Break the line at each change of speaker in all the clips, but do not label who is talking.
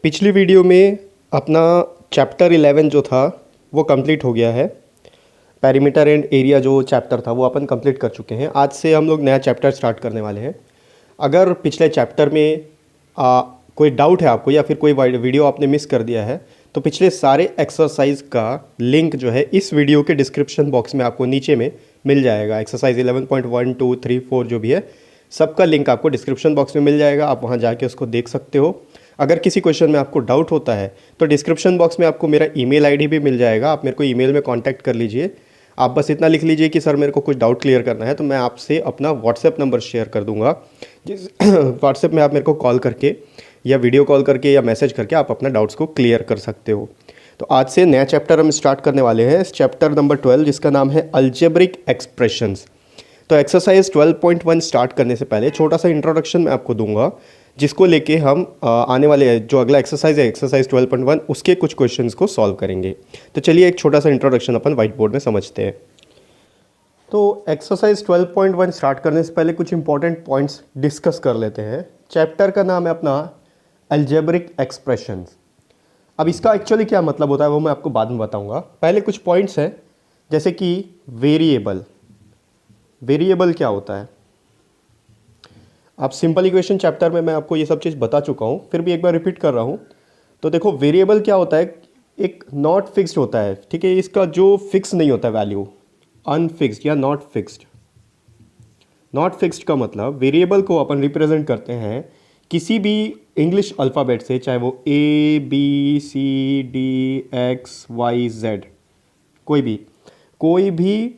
पिछली वीडियो में अपना चैप्टर 11 जो था वो कंप्लीट हो गया है। पेरीमीटर एंड एरिया जो चैप्टर था वो अपन कंप्लीट कर चुके हैं। आज से हम लोग नया चैप्टर स्टार्ट करने वाले हैं। अगर पिछले चैप्टर में कोई डाउट है आपको या फिर कोई वीडियो आपने मिस कर दिया है तो पिछले सारे एक्सरसाइज का लिंक जो है इस वीडियो के डिस्क्रिप्शन बॉक्स में आपको नीचे में मिल जाएगा। एक्सरसाइज 11.1 2 3 4 जो भी है सबका लिंक आपको डिस्क्रिप्शन बॉक्स में मिल जाएगा। आप वहाँ जाके उसको देख सकते हो। अगर किसी क्वेश्चन में आपको डाउट होता है तो डिस्क्रिप्शन बॉक्स में आपको मेरा ईमेल आईडी भी मिल जाएगा। आप मेरे को ईमेल में कांटेक्ट कर लीजिए। आप बस इतना लिख लीजिए कि सर मेरे को कुछ डाउट क्लियर करना है, तो मैं आपसे अपना व्हाट्सएप नंबर शेयर कर दूंगा। जिस व्हाट्सएप में आप मेरे को कॉल करके या वीडियो कॉल करके या मैसेज करके आप अपना डाउट्स को क्लियर कर सकते हो। तो आज से नया चैप्टर हम स्टार्ट करने वाले हैं, चैप्टर नंबर 12 जिसका नाम है अलजेब्रिक एक्सप्रेशंस। तो एक्सरसाइज 12.1 स्टार्ट करने से पहले छोटा सा इंट्रोडक्शन मैं आपको दूंगा, जिसको लेके हम आने वाले जो अगला एक्सरसाइज है एक्सरसाइज 12.1 उसके कुछ क्वेश्चंस को सॉल्व करेंगे। तो चलिए एक छोटा सा इंट्रोडक्शन अपन व्हाइट बोर्ड में समझते हैं। तो एक्सरसाइज 12.1 स्टार्ट करने से पहले कुछ इंपॉर्टेंट पॉइंट्स डिस्कस कर लेते हैं। चैप्टर का नाम है अपना अलजेब्रिक एक्सप्रेशंस। अब इसका एक्चुअली क्या मतलब होता है वो मैं आपको बाद में बताऊंगा। पहले कुछ पॉइंट्स हैं, जैसे कि वेरिएबल। वेरिएबल क्या होता है? आप सिंपल इक्वेशन चैप्टर में मैं आपको ये सब चीज़ बता चुका हूँ, फिर भी एक बार रिपीट कर रहा हूँ। तो देखो वेरिएबल क्या होता है, एक नॉट फिक्स्ड होता है, ठीक है। इसका जो फिक्स नहीं होता वैल्यू, अनफिक्स्ड या नॉट फिक्स्ड। नॉट फिक्स्ड का मतलब वेरिएबल को अपन रिप्रेजेंट करते हैं किसी भी इंग्लिश अल्फ़ाबेट से, चाहे वो ABCDEXYZ, कोई भी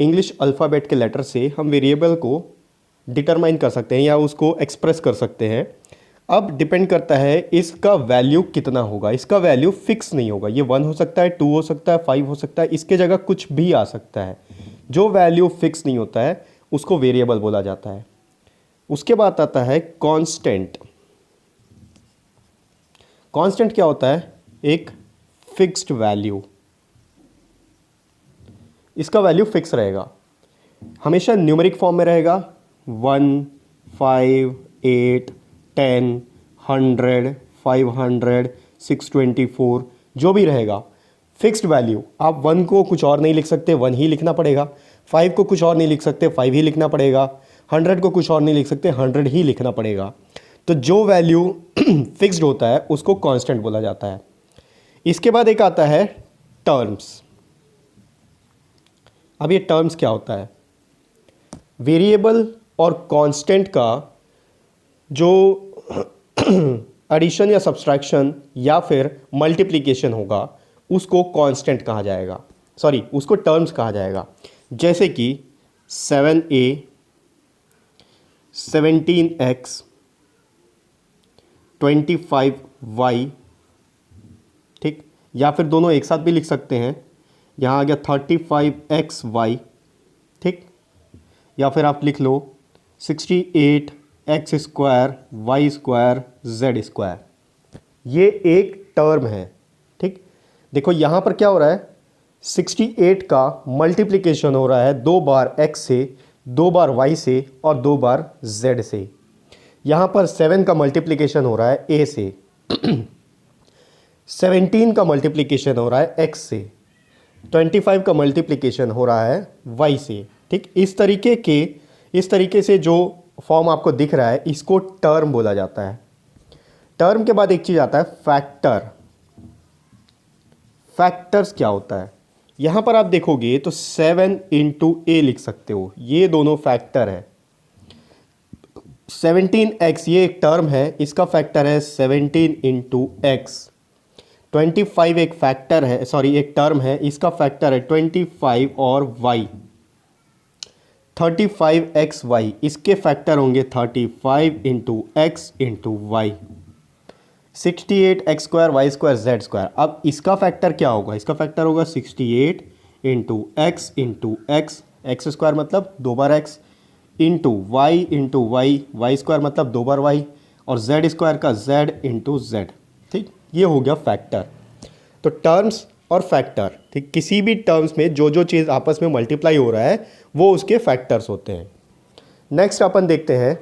इंग्लिश अल्फ़ाबेट के लेटर से हम वेरिएबल को डिटरमाइन कर सकते हैं या उसको एक्सप्रेस कर सकते हैं। अब डिपेंड करता है इसका वैल्यू कितना होगा। इसका वैल्यू फिक्स नहीं होगा, ये 1 हो सकता है, 2 हो सकता है, 5 हो सकता है, इसके जगह कुछ भी आ सकता है। जो वैल्यू फिक्स नहीं होता है उसको वेरिएबल बोला जाता है। उसके बाद आता है कांस्टेंट। कांस्टेंट क्या होता है? एक फिक्स्ड वैल्यू। इसका वैल्यू फिक्स रहेगा, हमेशा न्यूमेरिक फॉर्म में रहेगा। 1 5 8 10 100 500 624 जो भी रहेगा फिक्स्ड वैल्यू। आप 1 को कुछ और नहीं लिख सकते, 1 ही लिखना पड़ेगा। 5 को कुछ और नहीं लिख सकते, 5 ही लिखना पड़ेगा। 100 को कुछ और नहीं लिख सकते, 100 ही लिखना पड़ेगा। तो जो वैल्यू फिक्स्ड होता है उसको कांस्टेंट बोला जाता है। इसके बाद एक आता है टर्म्स। अब ये टर्म्स क्या होता है? वेरिएबल और कांस्टेंट का जो एडिशन या सब्सट्रैक्शन या फिर मल्टीप्लिकेशन होगा उसको कांस्टेंट कहा जाएगा, उसको टर्म्स कहा जाएगा। जैसे कि 7a 17x 25y, ठीक। या फिर दोनों एक साथ भी लिख सकते हैं, यहाँ आ गया 35xy, ठीक। या फिर आप लिख लो 68x square Y square Z square. ये एक टर्म है, ठीक। देखो यहाँ पर क्या हो रहा है, 68 का मल्टीप्लिकेशन हो रहा है 2 बार x से, 2 बार y से और 2 बार z से। यहाँ पर 7 का मल्टीप्लिकेशन हो रहा है a से 17 का मल्टीप्लिकेशन हो रहा है x से, 25 का मल्टीप्लिकेशन हो रहा है y से, ठीक। इस तरीके से जो फॉर्म आपको दिख रहा है इसको टर्म बोला जाता है। टर्म के बाद एक चीज़ आता है फैक्टर। फैक्टर्स क्या होता है? यहाँ पर आप देखोगे तो 7 इंटू ए लिख सकते हो, ये दोनों फैक्टर है। 17x ये एक टर्म है, इसका फैक्टर है 17 इंटू एक्स। 25 एक फैक्टर है, एक टर्म है, इसका फैक्टर है 25 और y। 35xy इसके फैक्टर होंगे 35 into X into Y. 68x square Y square Z square. अब इसका फैक्टर क्या होगा? इसका फैक्टर होगा 68 इंटू एक्स एक्स स्क्वायर मतलब 2 बार x into Y Y square मतलब 2 बार y और जेड स्क्वायर का z इंटू जेड, ठीक। ये हो गया फैक्टर। तो टर्म्स और फैक्टर, ठीक, किसी भी टर्म्स में जो चीज़ आपस में मल्टीप्लाई हो रहा है वो उसके फैक्टर्स होते हैं। नेक्स्ट अपन देखते हैं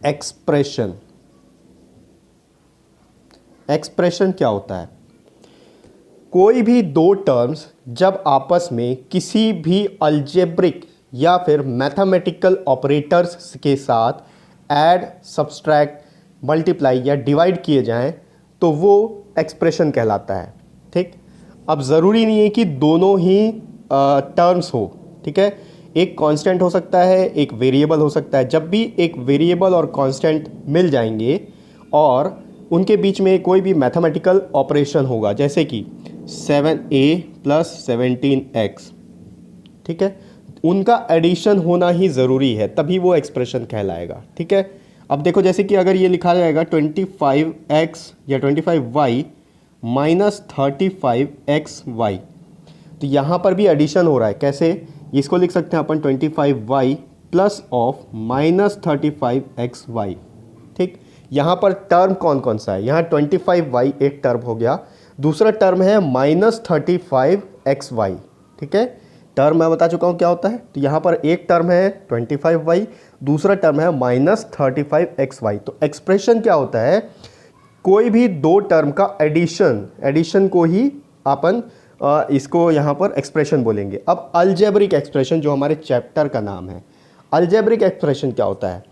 एक्सप्रेशन। एक्सप्रेशन क्या होता है? कोई भी दो टर्म्स जब आपस में किसी भी अलजेब्रिक या फिर मैथमेटिकल ऑपरेटर्स के साथ ऐड, सब्सट्रैक्ट, मल्टीप्लाई या डिवाइड किए जाएं तो वो एक्सप्रेशन कहलाता है। ठीक, अब ज़रूरी नहीं है कि दोनों ही टर्म्स हो। ठीक है, एक कांस्टेंट हो सकता है, एक वेरिएबल हो सकता है। जब भी एक वेरिएबल और कांस्टेंट मिल जाएंगे और उनके बीच में कोई भी मैथमेटिकल ऑपरेशन होगा, जैसे कि 7a + 17x, ठीक है, उनका एडिशन होना ही ज़रूरी है, तभी वो एक्सप्रेशन कहलाएगा। ठीक है, अब देखो जैसे कि अगर ये लिखा जाएगा 25x या 25y - 35xy, तो यहाँ पर भी एडिशन हो रहा है। कैसे? इसको लिख सकते हैं अपन 25y प्लस ऑफ -35xy। ठीक, यहाँ पर टर्म कौन कौन सा है? यहाँ 25y एक टर्म हो गया, दूसरा टर्म है -35xy। ठीक है, टर्म मैं बता चुका हूँ क्या होता है। तो यहाँ पर एक टर्म है 25y, दूसरा टर्म है -35xy। तो एक्सप्रेशन क्या होता है? कोई भी दो टर्म का एडिशन को ही अपन इसको यहाँ पर एक्सप्रेशन बोलेंगे। अब अलजेब्रिक एक्सप्रेशन जो हमारे चैप्टर का नाम है, अलजेब्रिक एक्सप्रेशन क्या होता है?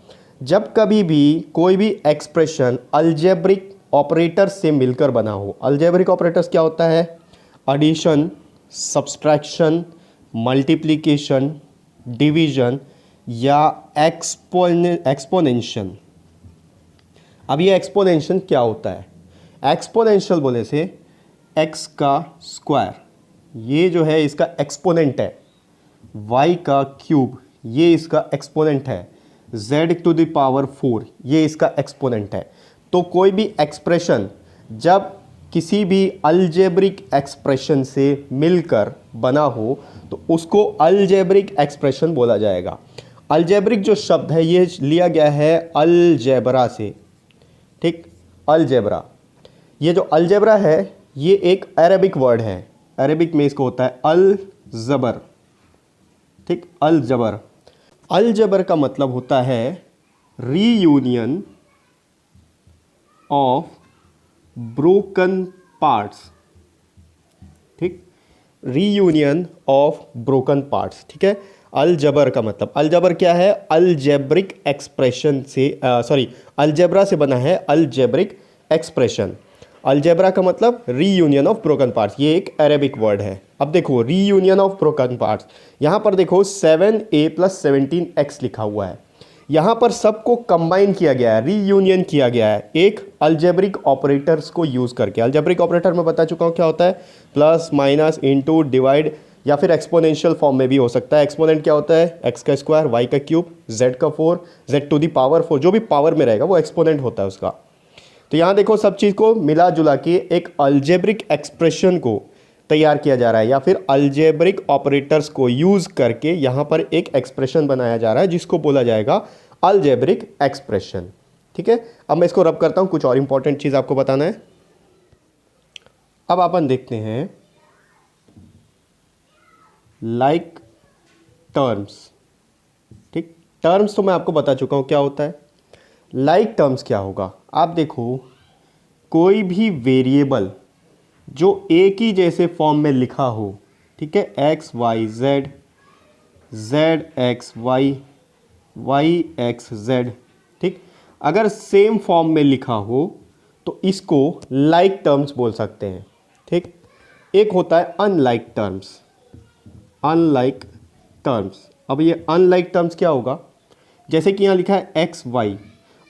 जब कभी भी कोई भी एक्सप्रेशन अलजेब्रिक ऑपरेटर से मिलकर बना हो। अलजेब्रिक ऑपरेटर्स क्या होता है? एडिशन, सब्सट्रैक्शन, मल्टीप्लिकेशन, डिवीजन या एक्सपोनेंशियल। अब ये एक्सपोनेंशियल क्या होता है? एक्सपोनेंशियल बोले से x का स्क्वायर, ये जो है इसका एक्सपोनेंट है, y का क्यूब ये इसका एक्सपोनेंट है, z⁴ ये इसका एक्सपोनेंट है। तो कोई भी एक्सप्रेशन जब किसी भी अलजेब्रिक एक्सप्रेशन से मिलकर बना हो तो उसको अलजेब्रिक एक्सप्रेशन बोला जाएगा। अलजेब्रिक जो शब्द है ये लिया गया है अलजेब्रा से। ठीक, अलजेब्रा, ये जो अलजेब्रा है ये एक अरेबिक वर्ड है। अरेबिक में इसको होता है अल-जबर। ठीक, अल-जबर, अल-जबर का मतलब होता है रीयूनियन ऑफ ब्रोकन पार्ट्स। ठीक, रीयूनियन ऑफ ब्रोकन पार्ट्स। ठीक है, अलजबर का मतलब, अलजबर क्या है? अलजेब्रिक एक्सप्रेशन से अलजेब्रा से बना है अलजेब्रिक एक्सप्रेशन। अलजेब्रा का मतलब रीयूनियन ऑफ ब्रोकन पार्ट्स, ये एक अरेबिक वर्ड है। अब देखो रीयूनियन ऑफ ब्रोकन पार्ट्स, यहाँ पर देखो 7a + 17x लिखा हुआ है। यहाँ पर सबको कंबाइन किया गया है, रीयूनियन किया गया है एक अलजेब्रिक ऑपरेटर्स को यूज़ करके। अलजेब्रिक ऑपरेटर मैं बता चुका हूँ क्या होता है, प्लस, माइनस, इनटू, डिवाइड या फिर एक्सपोनेंशियल फॉर्म में भी हो सकता है। एक्सपोनेंट क्या होता है? x का स्क्वायर, y का क्यूब, z का 4, z⁴ जो भी पावर में रहेगा वो एक्सपोनेंट होता है उसका। तो यहाँ देखो सब चीज़ को मिला जुला के एक अलजेब्रिक एक्सप्रेशन को तैयार किया जा रहा है, या फिर अलजेब्रिक ऑपरेटर्स को यूज़ करके यहाँ पर एक एक्सप्रेशन बनाया जा रहा है जिसको बोला जाएगा अलजेब्रिक एक्सप्रेशन। ठीक है, अब मैं इसको रब करता हूँ, कुछ और इंपॉर्टेंट चीज़ आपको बताना है। अब अपन देखते हैं लाइक टर्म्स। ठीक, टर्म्स तो मैं आपको बता चुका हूँ क्या होता है। लाइक टर्म्स क्या होगा? आप देखो कोई भी वेरिएबल जो एक ही जैसे फॉर्म में लिखा हो, ठीक है, x y z, z x y, y x z, ठीक, अगर सेम फॉर्म में लिखा हो तो इसको लाइक टर्म्स बोल सकते हैं। ठीक, एक होता है अनलाइक टर्म्स। अनलाइक टर्म्स, अब ये अनलाइक टर्म्स क्या होगा? जैसे कि यहाँ लिखा है x y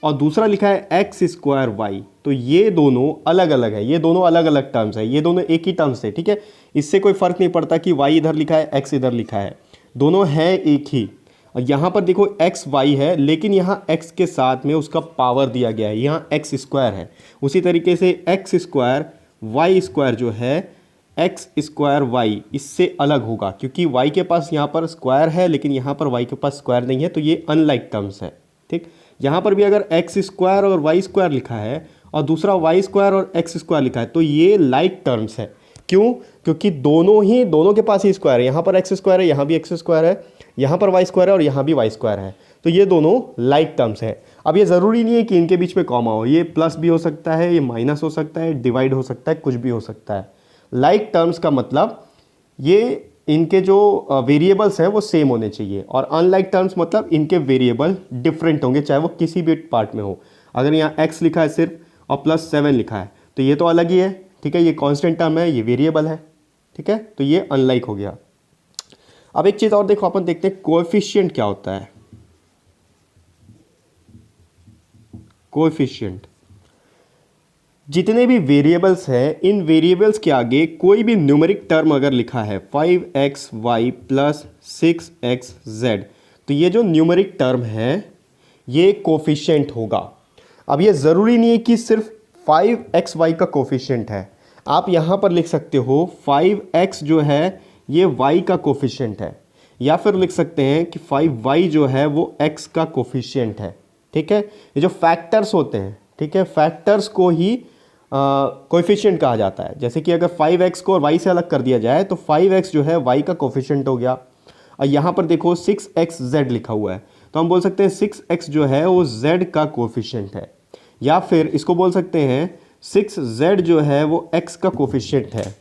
और दूसरा लिखा है x² y, तो ये दोनों अलग अलग है, ये दोनों अलग अलग टर्म्स है, ये दोनों एक ही टर्म्स है। ठीक है, इससे कोई फ़र्क नहीं पड़ता कि y इधर लिखा है x इधर लिखा है, दोनों हैं एक ही। और यहाँ पर देखो x y है, लेकिन यहाँ x के साथ में उसका पावर दिया गया है, यहाँ x² है। उसी तरीके से x² y² जो है x² y इससे अलग होगा, क्योंकि y के पास यहाँ पर स्क्वायर है लेकिन यहाँ पर y के पास स्क्वायर नहीं है, तो ये अनलाइक टर्म्स है। ठीक, यहाँ पर भी अगर x² और y² लिखा है और दूसरा y² और x² लिखा है तो ये लाइक टर्म्स है। क्यों? क्योंकि दोनों के पास ही स्क्वायर है, यहाँ पर x² है, यहाँ भी x² है, यहाँ पर y² है और यहाँ भी y² है, तो ये दोनों लाइक टर्म्स है। अब ये ज़रूरी नहीं है कि इनके बीच में कॉमा हो, ये प्लस भी हो सकता है, ये माइनस हो सकता है, डिवाइड हो सकता है, कुछ भी हो सकता है। लाइक टर्म्स का मतलब ये इनके जो वेरिएबल्स हैं वो सेम होने चाहिए, और अनलाइक टर्म्स मतलब इनके वेरिएबल डिफरेंट होंगे, चाहे वो किसी भी पार्ट में हो। अगर यहाँ x लिखा है सिर्फ और +7 लिखा है तो ये तो अलग ही है, ठीक है, ये कांस्टेंट टर्म है, ये वेरिएबल है, ठीक है, तो ये अनलाइक हो गया। अब एक चीज़ और देखो, अपन देखते हैं कोएफिशिएंट क्या होता है। कोएफिशिएंट, जितने भी वेरिएबल्स हैं इन वेरिएबल्स के आगे कोई भी न्यूमेरिक टर्म अगर लिखा है 5xy + 6xz, तो ये जो न्यूमेरिक टर्म है ये कोफिशिएंट होगा। अब ये ज़रूरी नहीं है कि सिर्फ 5xy का कोफिशिएंट है, आप यहाँ पर लिख सकते हो 5x जो है ये y का कोफिशिएंट है, या फिर लिख सकते हैं कि 5y जो है वो x का कोफिशिएंट है, ठीक है। ये जो फैक्टर्स होते हैं, ठीक है, फैक्टर्स को ही कोएफिशिएंट कहा जाता है। जैसे कि अगर 5x को y से अलग कर दिया जाए तो 5x जो है y का कोफिशिएंट हो गया। और यहाँ पर देखो 6xz लिखा हुआ है, तो हम बोल सकते हैं 6x जो है वो z का कोफिशिएंट है, या फिर इसको बोल सकते हैं 6z जो है वो x का कोफिशिएंट है।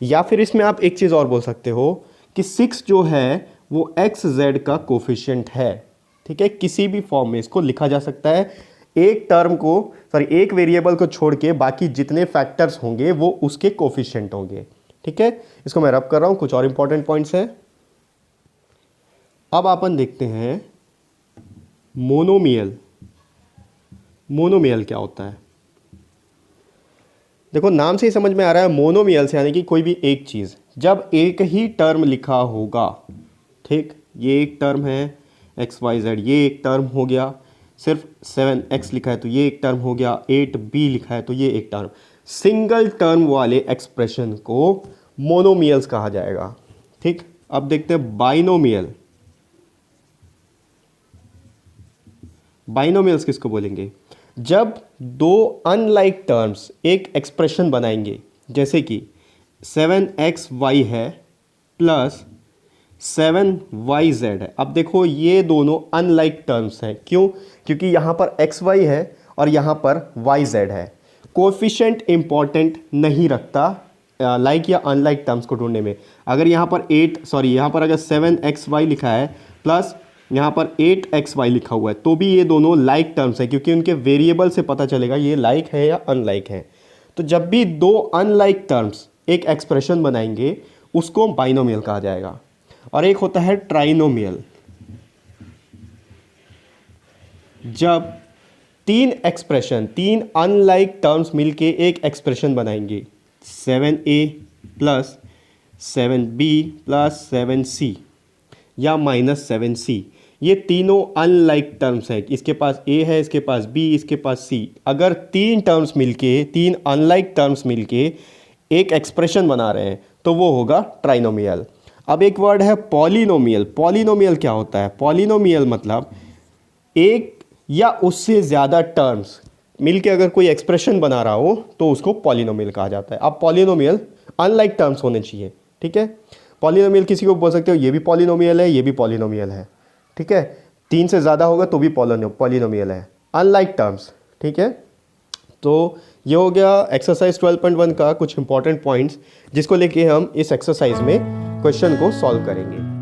या फिर इसमें आप एक चीज़ और बोल सकते हो कि 6 जो है वो xz का कोफिशिएंट है, ठीक है। किसी भी फॉर्म में इसको लिखा जा सकता है, एक टर्म को एक वेरिएबल को छोड़ के बाकी जितने फैक्टर्स होंगे वो उसके कोफिशिएंट होंगे, ठीक है। इसको मैं रब कर रहा हूँ, कुछ और इंपॉर्टेंट पॉइंट्स हैं। अब अपन देखते हैं मोनोमियल। मोनोमियल क्या होता है? देखो नाम से ही समझ में आ रहा है, मोनोमियल से यानी कि कोई भी एक चीज़, जब एक ही टर्म लिखा होगा, ठीक, ये एक टर्म है XYZ, ये एक टर्म हो गया, सिर्फ 7x लिखा है तो ये एक टर्म हो गया, 8b लिखा है तो ये एक टर्म, सिंगल टर्म वाले एक्सप्रेशन को मोनोमियल्स कहा जाएगा, ठीक। अब देखते हैं बाइनोमियल। बाइनोमियल्स किसको बोलेंगे? जब दो अनलाइक टर्म्स एक एक्सप्रेशन बनाएंगे, जैसे कि 7xy है प्लस 7yz है। अब देखो ये दोनों अनलाइक टर्म्स हैं, क्यों? क्योंकि यहाँ पर xy है और यहाँ पर yz है। कोएफिशिएंट इंपॉर्टेंट नहीं रखता लाइक या अनलाइक टर्म्स को ढूंढने में। अगर यहाँ पर यहाँ पर अगर 7xy लिखा है प्लस यहाँ पर 8xy लिखा हुआ है तो भी ये दोनों लाइक टर्म्स है, क्योंकि उनके वेरिएबल से पता चलेगा ये लाइक है या अनलाइक है। तो जब भी दो अनलाइक टर्म्स एक एक्सप्रेशन बनाएंगे उसको बाइनोमियल कहा जाएगा। और एक होता है ट्राइनोमियल, जब तीन अनलाइक टर्म्स मिलके एक एक्सप्रेशन बनाएंगे, 7a plus 7b plus 7c या -7c, ये तीनों अनलाइक टर्म्स हैं। इसके पास a है, इसके पास b, इसके पास c। अगर तीन अनलाइक टर्म्स मिलके एक एक्सप्रेशन बना रहे हैं तो वो होगा ट्राइनोमियल। अब एक वर्ड है पॉलिनोमियल। पॉलिनोमियल क्या होता है? पॉलिनोमियल मतलब एक या उससे ज़्यादा टर्म्स मिलके अगर कोई एक्सप्रेशन बना रहा हो तो उसको पॉलिनोमियल कहा जाता है। अब पॉलिनोमियल अनलाइक टर्म्स होने चाहिए, ठीक है। पॉलिनोमियल किसी को बोल सकते हो ये भी पॉलिनोमियल है, ये भी पॉलिनोमियल है, ठीक है। 3 से ज़्यादा होगा तो भी पॉलिनोमियल है, अनलाइक टर्म्स, ठीक है। तो ये हो गया एक्सरसाइज 12.1 का कुछ इंपॉर्टेंट पॉइंट्स, जिसको लेके हम इस एक्सरसाइज में क्वेश्चन को सॉल्व करेंगे।